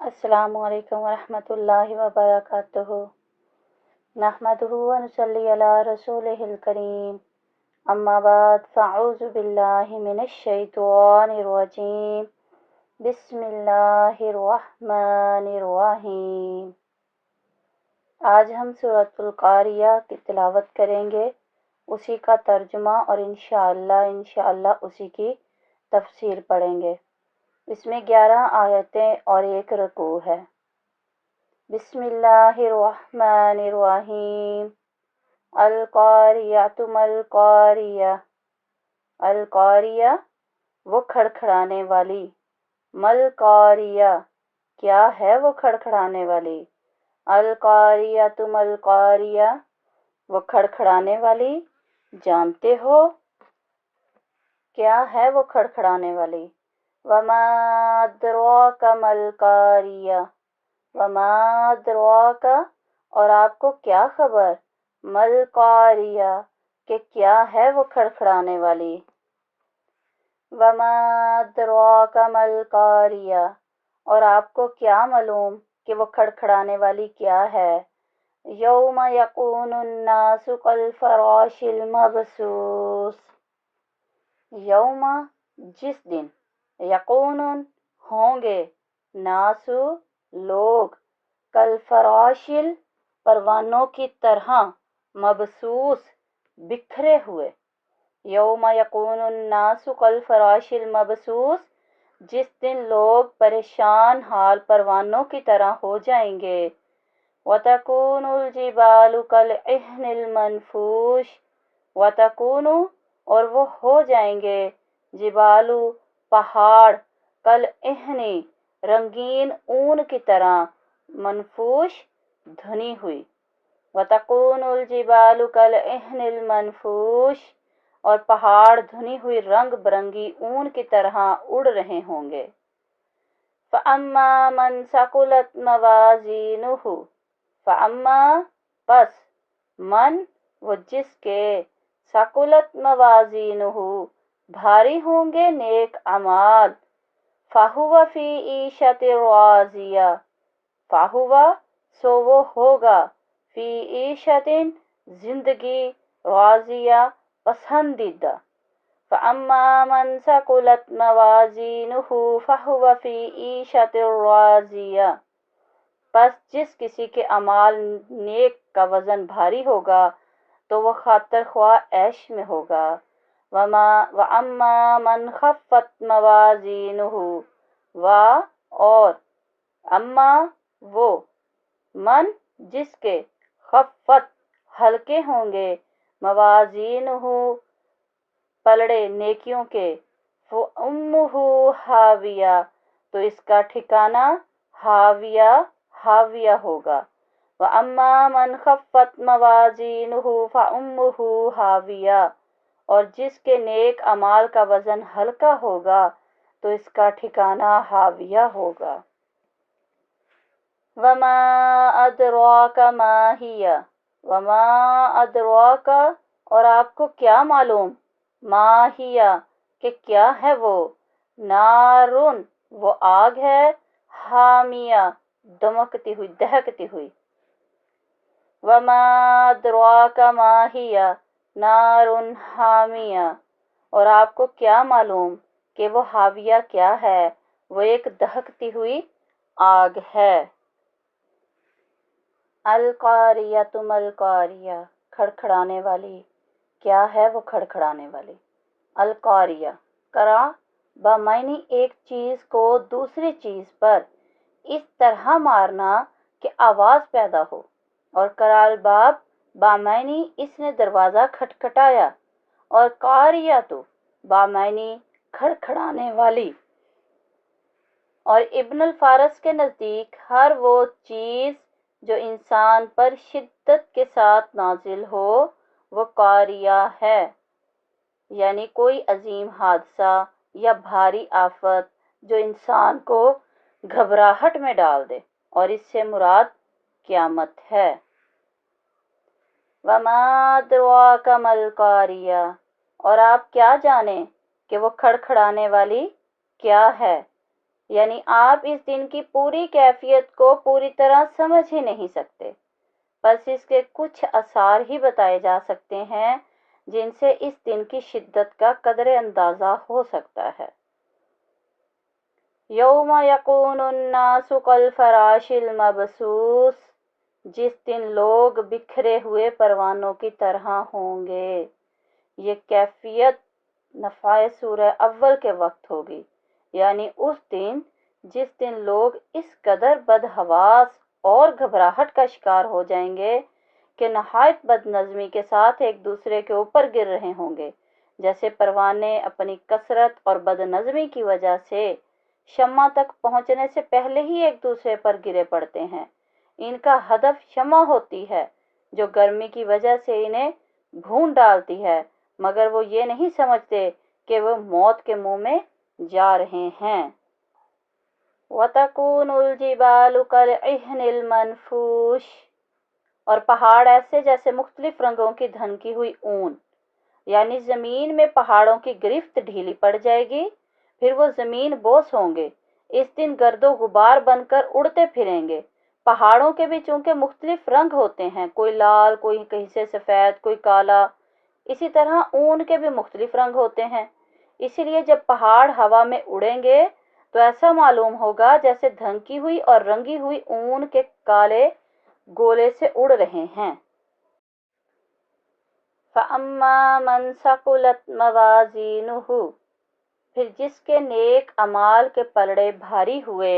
السلام علیکم ورحمۃ اللہ وبرکاتہ۔ نحمدہ و نصلی علی رسولہ الکریم، اما بعد فاعوذ باللہ من الشیطان الرجیم، بسم اللہ الرحمن الرحیم۔ آج ہم سورۃ القاریہ کی تلاوت کریں گے، اسی کا ترجمہ اور انشاءاللہ اسی کی تفسیر پڑھیں گے۔ اس میں 11 آیتیں اور 1 رکوع ہے۔ بسم اللہ الرحمن الرحیم۔ القاریۃ ما القاریہ۔ القاریہ وہ کھڑکھڑانے والی، ما القاریہ کیا ہے وہ کھڑکھڑانے والی، القاریۃ ما القاریہ وہ کھڑکھڑانے والی، جانتے ہو کیا ہے وہ کھڑکھڑانے والی۔ وما ادراک ما القاریہ۔ وما ادراک اور آپ کو کیا خبر، ما القاریہ کہ کیا ہے وہ کھڑکھڑانے والی۔ وما ادراک ما القاریہ اور آپ کو کیا معلوم کہ وہ کھڑکھڑانے والی کیا ہے۔ یوم یکون الناس کالفراش المبثوث۔ یوم جس دن، یکون ہوں گے، ناسو لوگ، کالفراشل پروانوں کی طرح، مبثوث بکھرے ہوئے۔ یوم یکون الناس کالفراش المبثوث جس دن لوگ پریشان حال پروانوں کی طرح ہو جائیں گے۔ وتکون الجبال کالعہن المنفوش۔ وتکون اور وہ ہو جائیں گے، جبالو پہاڑ، کالعہن رنگین اون کی طرح، منفوش دھنی ہوئی۔ وتکون الجبال کالعہن المنفوش اور پہاڑ دھنی ہوئی رنگ برنگی اون کی طرح اڑ رہے ہوں گے۔ فَأَمَّا مَنْ ثَقُلَتْ مَوَازِينُهُ۔ فَأَمَّا پس، من وہ جس کے، ثقلت موازینہ بھاری ہوں گے نیک اعمال، فَهُوَ فِي عِیشَةٍ رَاضِیَةٍ۔ فَهُوَ سو وہ ہوگا، فی عیشۃ زندگی، راضیہ پسندیدہ۔ فَأَمَّا مَنْ ثَقُلَتْ مَوَازِينُهُ فَهُوَ فِي عِیشَةٍ رَاضِیَةٍ پس جس کسی کے اعمال نیک کا وزن بھاری ہوگا تو وہ خاطر خواہ عیش میں ہوگا۔ وَأَمَّا مَنْ خَفَّتْ مَوَازِينُهُ اور اما وہ، من جس کے، خفت ہلکے ہوں گے، موازینہ پلڑے نیکیوں کے، فَأُمُّهُ ہاویہ تو اس کا ٹھکانہ ہاویہ ہاویہ ہوگا۔ وَأَمَّا مَنْ خَفَّتْ مَوَازِينُهُ فَأُمُّهُ ہاویہ اور جس کے نیک اعمال کا وزن ہلکا ہوگا تو اس کا ٹھکانہ ہاویہ ہوگا۔ وَمَا أَدْرَاكَ مَا هِيَ۔ وَمَا أَدْرَاكَ اور آپ کو کیا معلوم، ما ہی کہ کیا ہے وہ، نارٌ وہ آگ ہے، حامیہ دمکتی ہوئی دہکتی ہوئی۔ وَمَا أَدْرَاكَ مَا هِيَ نَارٌ حَامِيَةٌ اور آپ کو کیا معلوم کہ وہ حاویہ کیا ہے، وہ ایک دہکتی ہوئی آگ ہے۔ القاریۃ ما القاریہ کھڑکھڑانے والی، کیا ہے وہ کھڑکھڑانے والی۔ القاریہ قرأ بمعنی ایک چیز کو دوسری چیز پر اس طرح مارنا کہ آواز پیدا ہو، اور قرأ الباب بمعنی اس نے دروازہ کھٹکھٹایا، اور قاریۃ بمعنی کھڑکھڑانے والی۔ اور ابن الفارس کے نزدیک ہر وہ چیز جو انسان پر شدت کے ساتھ نازل ہو وہ قاریہ ہے، یعنی کوئی عظیم حادثہ یا بھاری آفت جو انسان کو گھبراہٹ میں ڈال دے، اور اس سے مراد قیامت ہے۔ وَمَا أَدْرَاكَ مَا الْقَارِيَةُ اور آپ کیا جانیں کہ وہ کھڑکھڑانے والی کیا ہے۔ یعنی آپ اس دن کی پوری کیفیت کو پوری طرح سمجھ ہی نہیں سکتے، بس اس کے کچھ آثار ہی بتائے جا سکتے ہیں جن سے اس دن کی شدت کا قدر اندازہ ہو سکتا ہے۔ یوم یکون الناس کالفراش المبثوث، جس دن لوگ بکھرے ہوئے پروانوں کی طرح ہوں گے۔ یہ کیفیت نفع سورہ اول کے وقت ہوگی، یعنی اس دن جس دن لوگ اس قدر بدحواس اور گھبراہٹ کا شکار ہو جائیں گے کہ نہایت بد نظمی کے ساتھ ایک دوسرے کے اوپر گر رہے ہوں گے، جیسے پروانے اپنی کثرت اور بد نظمی کی وجہ سے شمع تک پہنچنے سے پہلے ہی ایک دوسرے پر گرے پڑتے ہیں۔ ان کا ہدف شمع ہوتی ہے جو گرمی کی وجہ سے انہیں بھون ڈالتی ہے، مگر وہ یہ نہیں سمجھتے کہ وہ موت کے منہ میں جا رہے ہیں۔ وَتَكُونُ الْجِبَالُ كَالْعِهْنِ الْمَنْفُوشِ، اور پہاڑ ایسے جیسے مختلف رنگوں کی دھنکی ہوئی اون، یعنی زمین میں پہاڑوں کی گرفت ڈھیلی پڑ جائے گی، پھر وہ زمین بوس ہوں گے، اس دن گرد و غبار بن کر اڑتے پھریں گے۔ پہاڑوں کے بھی چونکہ مختلف رنگ ہوتے ہیں، کوئی لال، کوئی کہیں سے سفید، کوئی کالا، اسی طرح اون کے بھی مختلف رنگ ہوتے ہیں۔ اسی لیے جب پہاڑ ہوا میں اڑیں گے تو ایسا معلوم ہوگا جیسے دھنکی ہوئی اور رنگی ہوئی اون کے کالے گولے سے اڑ رہے ہیں۔ فَأَمَّا مَنْ ثَقُلَتْ مَوَازِينُهُ، پھر جس کے نیک اعمال کے پلڑے بھاری ہوئے،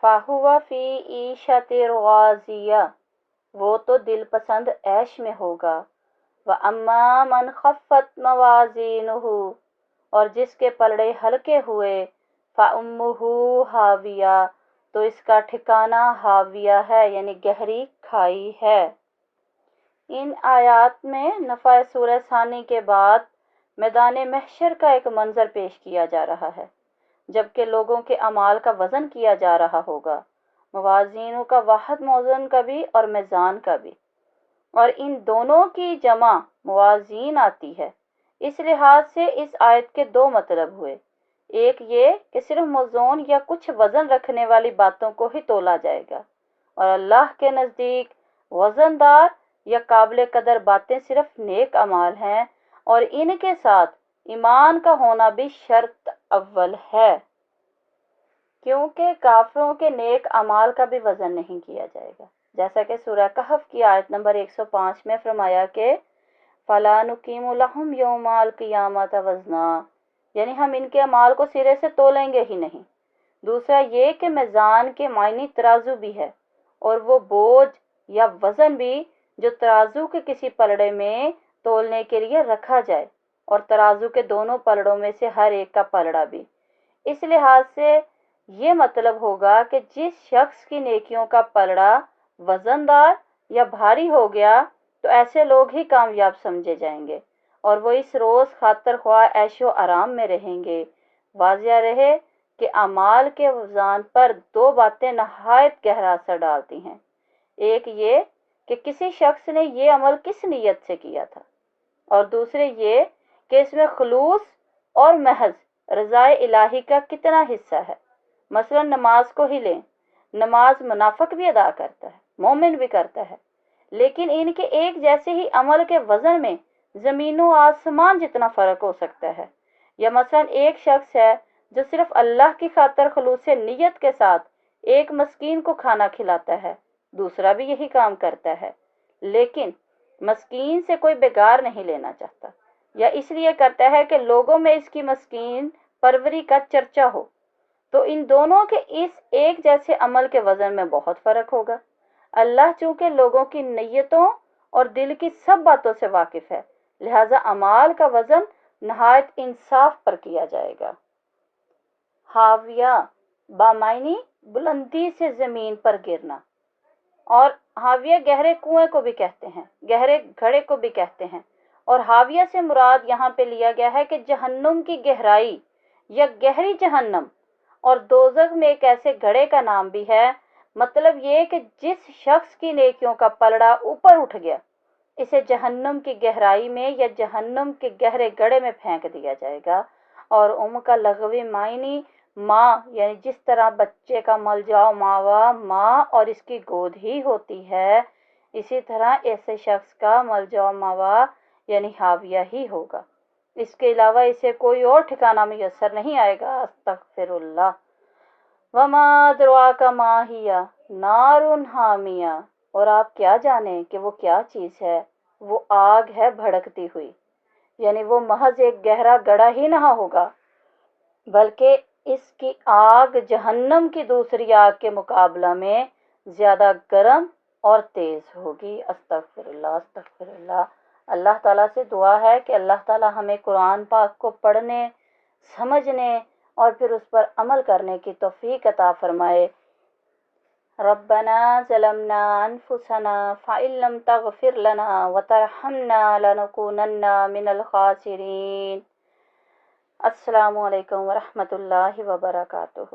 فَهُوَ فِي عِيشَةٍ رَاضِيَةٍ، وہ تو دل پسند عیش میں ہوگا۔ وَأَمَّا مَنْ خَفَّتْ مَوَازِينُهُ، اور جس کے پلڑے ہلکے ہوئے، فَأُمُّهُ ہاویہ، تو اس کا ٹھکانہ ہاویہ ہے، یعنی گہری کھائی ہے۔ ان آیات میں نفع سورہ ثانی کے بعد میدان محشر کا ایک منظر پیش کیا جا رہا ہے، جبکہ لوگوں کے اعمال کا وزن کیا جا رہا ہوگا، موازینوں کا واحد موزن کا بھی اور میزان کا بھی، اور ان دونوں کی جمع موازین آتی ہے۔ اس لحاظ سے اس آیت کے دو مطلب ہوئے، ایک یہ کہ صرف موزون یا کچھ وزن رکھنے والی باتوں کو ہی تولا جائے گا، اور اللہ کے نزدیک وزن دار یا قابل قدر باتیں صرف نیک اعمال ہیں، اور ان کے ساتھ ایمان کا ہونا بھی شرط اول ہے، کیونکہ کافروں کے نیک اعمال کا بھی وزن نہیں کیا جائے گا، جیسا کہ سورہ کہف کی آیت نمبر 105 میں فرمایا کہ فَلَا نُقِيمُ لَهُمْ يَوْمَ الْقِيَامَةِ وَزْنًا، یعنی ہم ان کے اعمال کو سرے سے تولیں گے ہی نہیں۔ دوسرا یہ کہ میزان کے معنی ترازو بھی ہے، اور وہ بوجھ یا وزن بھی جو ترازو کے کسی پلڑے میں تولنے کے لیے رکھا جائے، اور ترازو کے دونوں پلڑوں میں سے ہر ایک کا پلڑا بھی۔ اس لحاظ سے یہ مطلب ہوگا کہ جس شخص کی نیکیوں کا پلڑا وزندار یا بھاری ہو گیا تو ایسے لوگ ہی کامیاب سمجھے جائیں گے، اور وہ اس روز خاطر خواہ عیش و آرام میں رہیں گے۔ واضح رہے کہ اعمال کے وزن پر دو باتیں نہایت گہرا اثر ڈالتی ہیں، ایک یہ کہ کسی شخص نے یہ عمل کس نیت سے کیا تھا، اور دوسرے یہ کہ اس میں خلوص اور محض رضا الہی کا کتنا حصہ ہے۔ مثلا نماز کو ہی لیں، نماز منافق بھی ادا کرتا ہے، مومن بھی کرتا ہے، لیکن ان کے ایک جیسے ہی عمل کے وزن میں زمین و آسمان جتنا فرق ہو سکتا ہے۔ یا مثلا ایک شخص ہے جو صرف اللہ کی خاطر خلوص نیت کے ساتھ ایک مسکین کو کھانا کھلاتا ہے، دوسرا بھی یہی کام کرتا ہے، لیکن مسکین سے کوئی بگار نہیں لینا چاہتا، یا اس لیے کرتا ہے کہ لوگوں میں اس کی مسکین پروری کا چرچا ہو، تو ان دونوں کے اس ایک جیسے عمل کے وزن میں بہت فرق ہوگا۔ اللہ چونکہ لوگوں کی نیتوں اور دل کی سب باتوں سے واقف ہے، لہذا اعمال کا وزن نہایت انصاف پر کیا جائے گا۔ ہاویہ بامعنی بلندی سے زمین پر گرنا، اور ہاویہ گہرے کنویں کو بھی کہتے ہیں، گہرے گھڑے کو بھی کہتے ہیں، اور ہاویہ سے مراد یہاں پہ لیا گیا ہے کہ جہنم کی گہرائی یا گہری جہنم، اور دوزخ میں ایک ایسے گھڑے کا نام بھی ہے۔ مطلب یہ کہ جس شخص کی نیکیوں کا پلڑا اوپر اٹھ گیا، اسے جہنم کی گہرائی میں یا جہنم کے گہرے گڑھے میں پھینک دیا جائے گا، اور کا لغوی معنی ماں یعنی جس طرح بچے کا ملجا و ماوا ماں اور اس کی گود ہی ہوتی ہے، اسی طرح ایسے شخص کا ملجا و ماوا یعنی حاویہ ہی ہوگا، اس کے علاوہ اسے کوئی اور ٹھکانہ میسر نہیں آئے گا۔ استغفر اللہ۔ وما ادراک ما ہی نار حامیہ، اور آپ کیا جانیں کہ وہ کیا چیز ہے، وہ آگ ہے بھڑکتی ہوئی، یعنی وہ محض ایک گہرا گڑھا ہی نہ ہوگا بلکہ اس کی آگ جہنم کی دوسری آگ کے مقابلہ میں زیادہ گرم اور تیز ہوگی۔ استغفر اللہ، استغفر اللہ۔ اللہ تعالیٰ سے دعا ہے کہ اللہ تعالیٰ ہمیں قرآن پاک کو پڑھنے، سمجھنے اور پھر اس پر عمل کرنے کی توفیق عطا فرمائے۔ ربنا ظلمنا انفسنا فإن لم تغفر لنا وترحمنا لنكونن من الخاسرین۔ السلام علیکم ورحمۃ اللہ وبرکاتہ۔